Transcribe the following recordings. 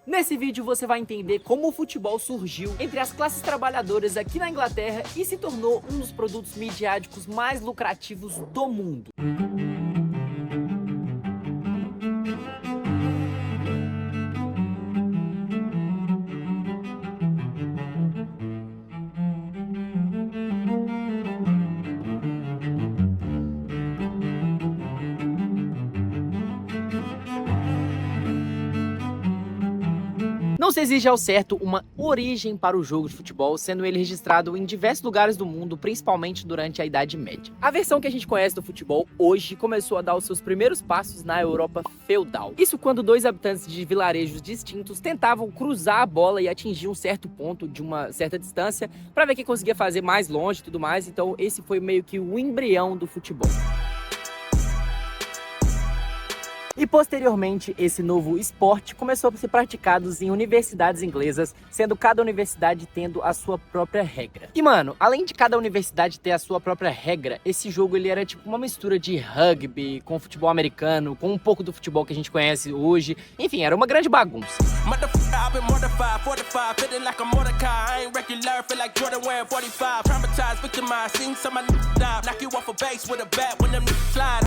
Nesse vídeo você vai entender como o futebol surgiu entre as classes trabalhadoras aqui na Inglaterra e se tornou um dos produtos midiáticos mais lucrativos do mundo. Não se exige ao certo uma origem para o jogo de futebol, sendo ele registrado em diversos lugares do mundo, principalmente durante a Idade Média. A versão que a gente conhece do futebol hoje começou a dar os seus primeiros passos na Europa feudal. Isso quando dois habitantes de vilarejos distintos tentavam cruzar a bola e atingir um certo ponto de uma certa distância para ver quem conseguia fazer mais longe e tudo mais. Então esse foi meio que o embrião do futebol. E posteriormente, esse novo esporte começou a ser praticado em universidades inglesas, sendo cada universidade tendo a sua própria regra. E mano, além de cada universidade ter a sua própria regra, esse jogo ele era tipo uma mistura de rugby com futebol americano, com um pouco do futebol que a gente conhece hoje. Enfim, era uma grande bagunça.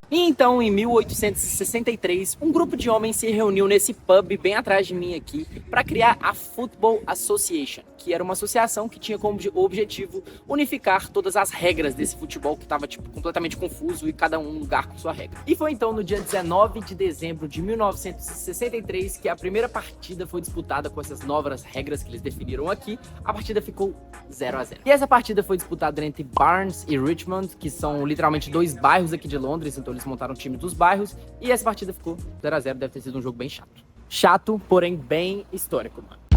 E então, em 1863, um grupo de homens se reuniu nesse pub bem atrás de mim aqui para criar a Football Association, que era uma associação que tinha como objetivo unificar todas as regras desse futebol que estava tipo completamente confuso e cada um lugar com sua regra. E foi então no dia 19 de dezembro de 1963 que a primeira partida foi disputada com essas novas regras que eles definiram aqui. A partida ficou 0-0. E essa partida foi disputada entre Barnes e Richmond, que são literalmente dois bairros aqui de Londres, então eles montaram o time dos bairros, e essa partida ficou 0-0, deve ter sido um jogo bem chato. Chato, porém bem histórico, mano.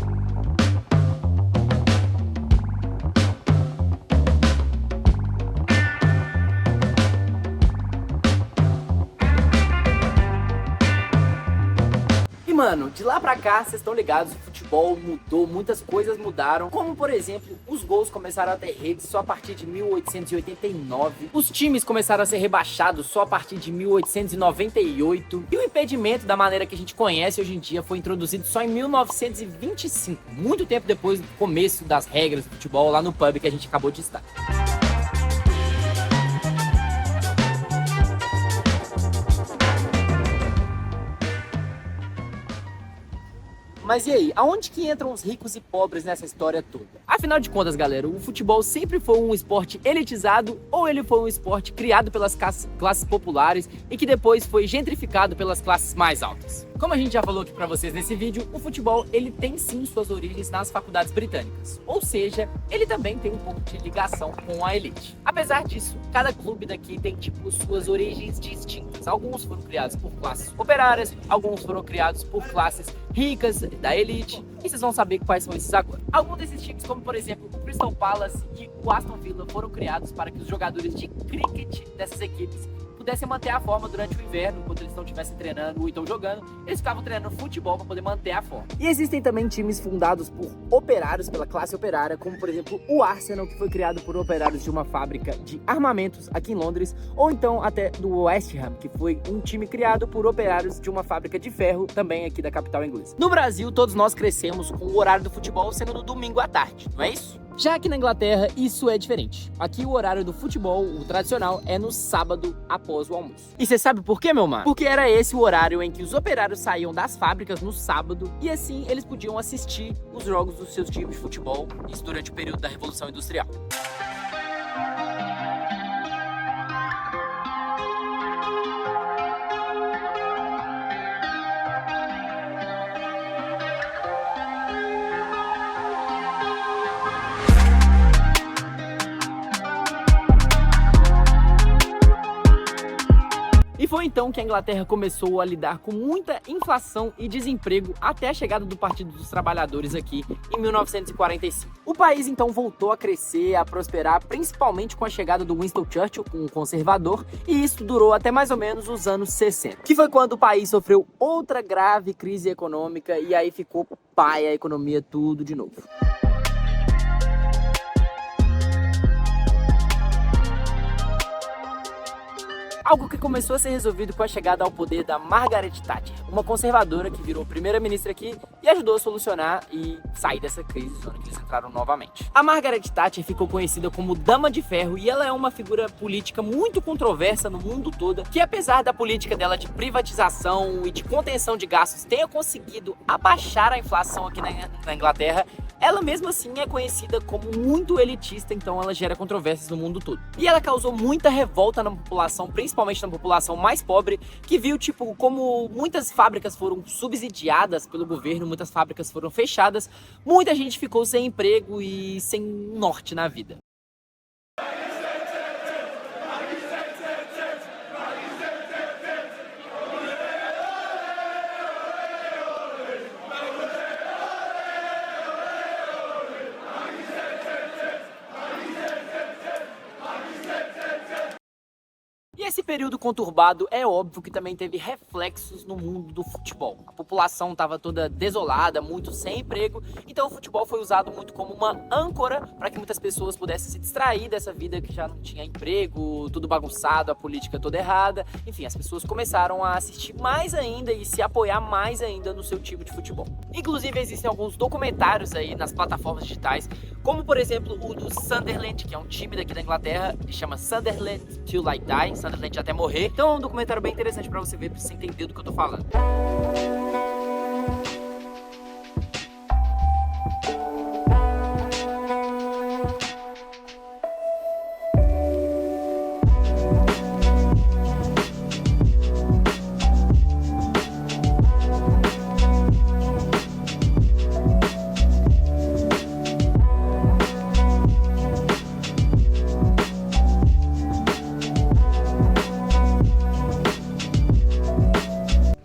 Mano, de lá pra cá, vocês estão ligados, o futebol mudou, muitas coisas mudaram, como por exemplo, os gols começaram a ter redes só a partir de 1889, os times começaram a ser rebaixados só a partir de 1898, e o impedimento da maneira que a gente conhece hoje em dia foi introduzido só em 1925, muito tempo depois do começo das regras do futebol lá no pub que a gente acabou de estar. Mas e aí, aonde que entram os ricos e pobres nessa história toda? Afinal de contas, galera, o futebol sempre foi um esporte elitizado ou ele foi um esporte criado pelas classes populares e que depois foi gentrificado pelas classes mais altas? Como a gente já falou aqui pra vocês nesse vídeo, o futebol ele tem sim suas origens nas faculdades britânicas. Ou seja, ele também tem um pouco de ligação com a elite. Apesar disso, cada clube daqui tem tipo suas origens distintas. Alguns foram criados por classes operárias, alguns foram criados por classes ricas da elite, e vocês vão saber quais são esses agora. Alguns desses times, como por exemplo o Crystal Palace e o Aston Villa, foram criados para que os jogadores de cricket dessas equipes pudessem manter a forma durante o inverno, enquanto eles não estivessem treinando ou então jogando, eles ficavam treinando futebol para poder manter a forma. E existem também times fundados por operários, pela classe operária, como por exemplo o Arsenal, que foi criado por operários de uma fábrica de armamentos aqui em Londres, ou então até do West Ham, que foi um time criado por operários de uma fábrica de ferro, também aqui da capital inglesa. No Brasil, todos nós crescemos com o horário do futebol sendo no domingo à tarde, não é isso? Já aqui na Inglaterra, isso é diferente. Aqui o horário do futebol, o tradicional, é no sábado após o almoço. E você sabe por quê, meu mano? Porque era esse o horário em que os operários saíam das fábricas no sábado e assim eles podiam assistir os jogos dos seus times de futebol, isso durante o período da Revolução Industrial. E foi então que a Inglaterra começou a lidar com muita inflação e desemprego até a chegada do Partido dos Trabalhadores aqui em 1945. O país então voltou a crescer, a prosperar, principalmente com a chegada do Winston Churchill, um conservador, e isso durou até mais ou menos os anos 60, que foi quando o país sofreu outra grave crise econômica e aí ficou paia a economia tudo de novo. Algo que começou a ser resolvido com a chegada ao poder da Margaret Thatcher, uma conservadora que virou primeira-ministra aqui e ajudou a solucionar e sair dessa crise onde eles entraram novamente. A Margaret Thatcher ficou conhecida como Dama de Ferro e ela é uma figura política muito controversa no mundo todo, que apesar da política dela de privatização e de contenção de gastos tenha conseguido abaixar a inflação aqui na Inglaterra, ela mesmo assim é conhecida como muito elitista, então ela gera controvérsias no mundo todo. E ela causou muita revolta na população, principalmente na população mais pobre, que viu tipo como muitas fábricas foram subsidiadas pelo governo, muitas fábricas foram fechadas, muita gente ficou sem emprego e sem norte na vida. E esse período conturbado é óbvio que também teve reflexos no mundo do futebol. A população estava toda desolada, muito sem emprego, então o futebol foi usado muito como uma âncora para que muitas pessoas pudessem se distrair dessa vida que já não tinha emprego, tudo bagunçado, a política toda errada. Enfim, as pessoas começaram a assistir mais ainda e se apoiar mais ainda no seu time de futebol. Inclusive existem alguns documentários aí nas plataformas digitais, como por exemplo o do Sunderland, que é um time daqui da Inglaterra, que chama Sunderland Till I Die, Sunderland até morrer. Então é um documentário bem interessante pra você ver, pra você entender do que eu tô falando.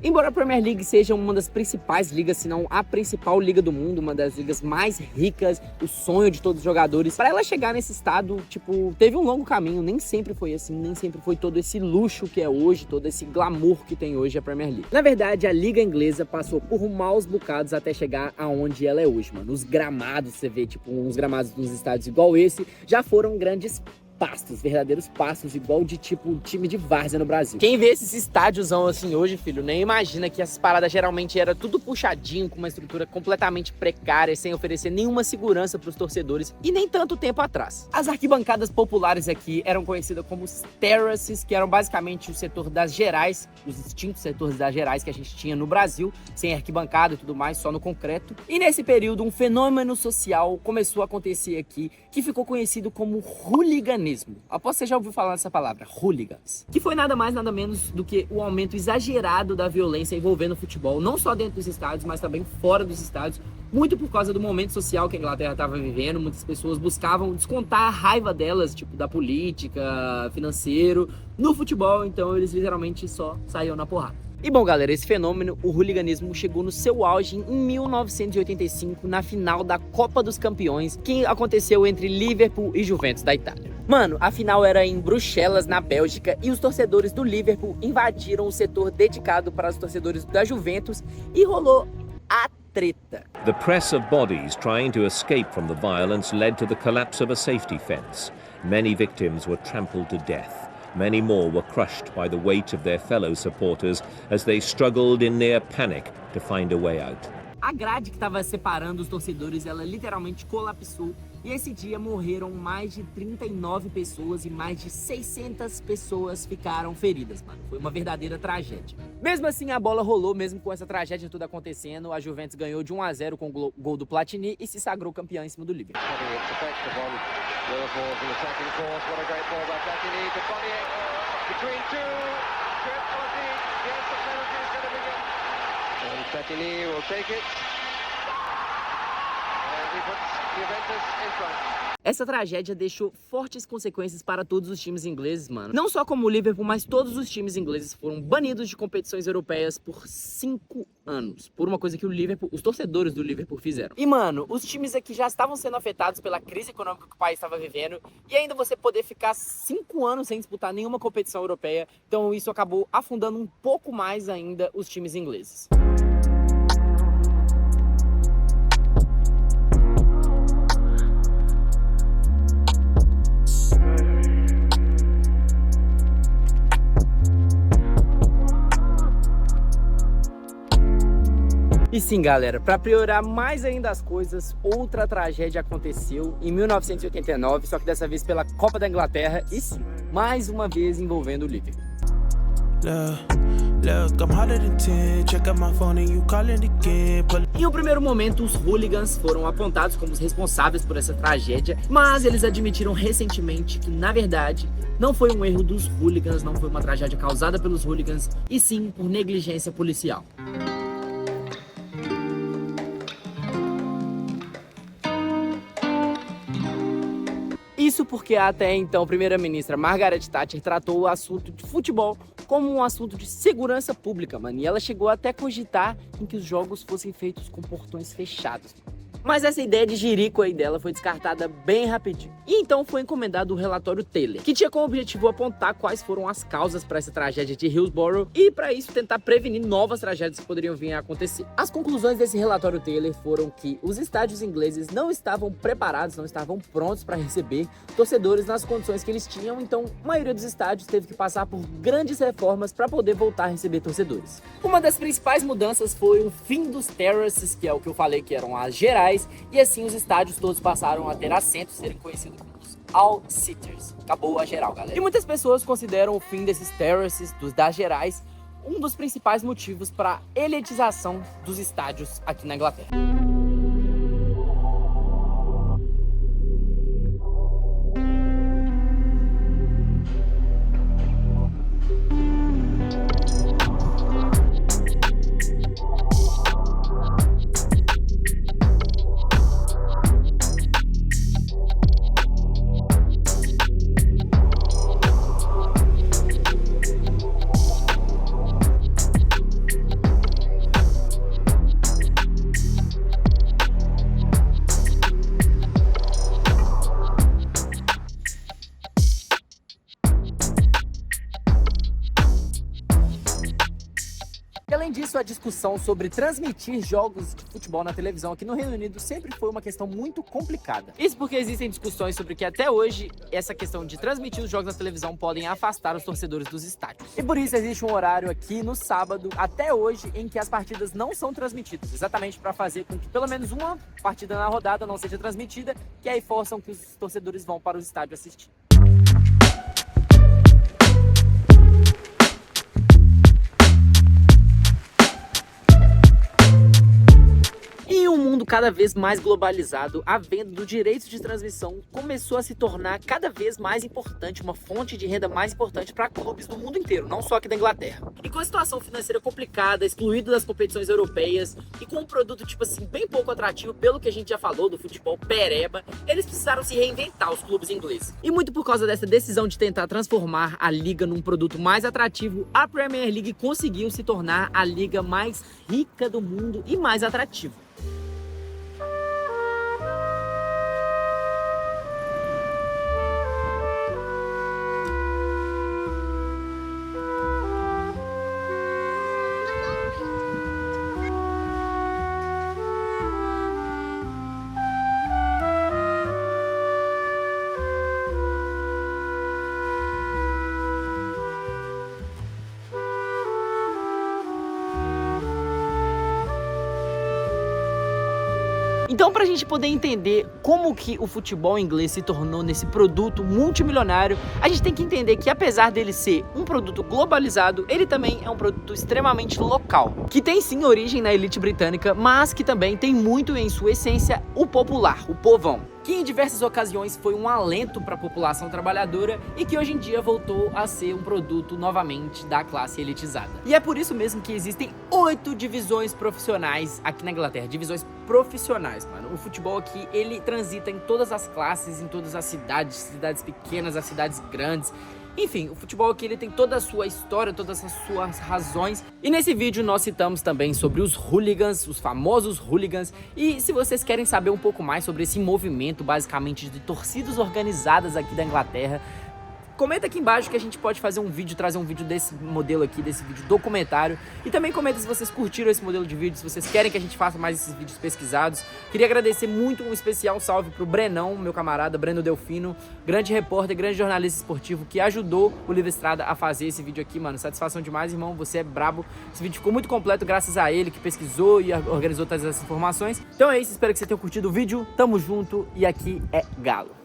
Embora a Premier League seja uma das principais ligas, se não a principal liga do mundo, uma das ligas mais ricas, o sonho de todos os jogadores, para ela chegar nesse estado, tipo, teve um longo caminho, nem sempre foi assim, nem sempre foi todo esse luxo que é hoje, todo esse glamour que tem hoje a Premier League. Na verdade, a liga inglesa passou por maus bocados até chegar aonde ela é hoje, mano. Os gramados, você vê, tipo, uns gramados nos estádios igual esse, já foram grandes pastos, verdadeiros pastos, igual de tipo time de várzea no Brasil. Quem vê esses estádiozão assim hoje, filho, nem imagina que essas paradas geralmente era tudo puxadinho, com uma estrutura completamente precária, sem oferecer nenhuma segurança para os torcedores, e nem tanto tempo atrás. As arquibancadas populares aqui eram conhecidas como os terraces, que eram basicamente o setor das gerais, os extintos setores das gerais que a gente tinha no Brasil, sem arquibancada e tudo mais, só no concreto. E nesse período, um fenômeno social começou a acontecer aqui, que ficou conhecido como hooliganismo. Após você já ouviu falar dessa palavra, hooligans, que foi nada mais nada menos do que o aumento exagerado da violência envolvendo o futebol, não só dentro dos estádios, mas também fora dos estádios, muito por causa do momento social que a Inglaterra estava vivendo. Muitas pessoas buscavam descontar a raiva delas, tipo, da política, financeiro, no futebol, então eles literalmente só saíam na porrada. E bom, galera, esse fenômeno, o hooliganismo, chegou no seu auge em 1985, na final da Copa dos Campeões, que aconteceu entre Liverpool e Juventus da Itália. Mano, a final era em Bruxelas, na Bélgica, e os torcedores do Liverpool invadiram o setor dedicado para os torcedores da Juventus e rolou a treta. The press of bodies trying to escape from the violence led to the collapse of a safety fence. Many victims were trampled to death. Many more were crushed by the weight of their fellow supporters as they struggled in near panic to find a way out. A grade que estava separando os torcedores, ela literalmente colapsou. E esse dia morreram mais de 39 pessoas e mais de 600 pessoas ficaram feridas, mano. Foi uma verdadeira tragédia. Mesmo assim, a bola rolou, mesmo com essa tragédia tudo acontecendo. A Juventus ganhou de 1-0 com o gol do Platini e se sagrou campeão em cima do Liverpool. Platini will take it. And he puts Juventus in front. Essa tragédia deixou fortes consequências para todos os times ingleses, mano. Não só como o Liverpool, mas todos os times ingleses foram banidos de competições europeias por 5 anos. Por uma coisa que o Liverpool, os torcedores do Liverpool fizeram. E, mano, os times aqui já estavam sendo afetados pela crise econômica que o país estava vivendo. E ainda você poder ficar 5 anos sem disputar nenhuma competição europeia. Então isso acabou afundando um pouco mais ainda os times ingleses. sim, galera, para piorar mais ainda as coisas, outra tragédia aconteceu em 1989, só que dessa vez pela Copa da Inglaterra e sim, mais uma vez envolvendo o Liverpool. Em um primeiro momento, os hooligans foram apontados como os responsáveis por essa tragédia, mas eles admitiram recentemente que, na verdade, não foi um erro dos hooligans, não foi uma tragédia causada pelos hooligans, e sim por negligência policial. Isso porque até então a primeira-ministra Margaret Thatcher tratou o assunto de futebol como um assunto de segurança pública, mano. E ela chegou até a cogitar em que os jogos fossem feitos com portões fechados. Mas essa ideia de jirico aí dela foi descartada bem rapidinho. E então foi encomendado o relatório Taylor, que tinha como objetivo apontar quais foram as causas para essa tragédia de Hillsborough e para isso tentar prevenir novas tragédias que poderiam vir a acontecer. As conclusões desse relatório Taylor foram que os estádios ingleses não estavam preparados, não estavam prontos para receber torcedores nas condições que eles tinham, então a maioria dos estádios teve que passar por grandes reformas para poder voltar a receber torcedores. Uma das principais mudanças foi o fim dos terraces, que é o que eu falei que eram as gerais, e assim os estádios todos passaram a ter assentos, serem conhecidos como os all-seaters. Acabou a geral, galera. E muitas pessoas consideram o fim desses terraces, das gerais, um dos principais motivos para a elitização dos estádios aqui na Inglaterra. Além disso, a discussão sobre transmitir jogos de futebol na televisão aqui no Reino Unido sempre foi uma questão muito complicada. Isso porque existem discussões sobre que até hoje essa questão de transmitir os jogos na televisão podem afastar os torcedores dos estádios. E por isso existe um horário aqui no sábado, até hoje, em que as partidas não são transmitidas, exatamente para fazer com que pelo menos uma partida na rodada não seja transmitida, que aí forçam que os torcedores vão para os estádios assistir. Em um mundo cada vez mais globalizado, a venda do direito de transmissão começou a se tornar cada vez mais importante, uma fonte de renda mais importante para clubes do mundo inteiro, não só aqui da Inglaterra. E com a situação financeira complicada, excluído das competições europeias e com um produto, tipo assim, bem pouco atrativo pelo que a gente já falou do futebol pereba, eles precisaram se reinventar, os clubes ingleses. E muito por causa dessa decisão de tentar transformar a liga num produto mais atrativo, a Premier League conseguiu se tornar a liga mais rica do mundo e mais atrativa. Então, para a gente poder entender como que o futebol inglês se tornou nesse produto multimilionário, a gente tem que entender que apesar dele ser um produto globalizado, ele também é um produto extremamente local, que tem sim origem na elite britânica, mas que também tem muito em sua essência o popular, o povão, que em diversas ocasiões foi um alento para a população trabalhadora e que hoje em dia voltou a ser um produto novamente da classe elitizada. E é por isso mesmo que existem 8 divisões profissionais aqui na Inglaterra, divisões profissionais, mano. O futebol aqui, ele transita em todas as classes, em todas as cidades, cidades pequenas, as cidades grandes. Enfim, o futebol aqui ele tem toda a sua história, todas as suas razões. E nesse vídeo nós citamos também sobre os hooligans, os famosos hooligans. E se vocês querem saber um pouco mais sobre esse movimento, basicamente, de torcidas organizadas aqui da Inglaterra, comenta aqui embaixo que a gente pode fazer um vídeo, trazer um vídeo desse modelo aqui, desse vídeo documentário. E também comenta se vocês curtiram esse modelo de vídeo, se vocês querem que a gente faça mais esses vídeos pesquisados. Queria agradecer muito, um especial salve pro Brenão, meu camarada, Breno Delfino, grande repórter, grande jornalista esportivo, que ajudou o Livre Estrada a fazer esse vídeo aqui, mano. Satisfação demais, irmão, você é brabo. Esse vídeo ficou muito completo graças a ele, que pesquisou e organizou todas essas informações. Então é isso, espero que você tenha curtido o vídeo. Tamo junto e aqui é Galo.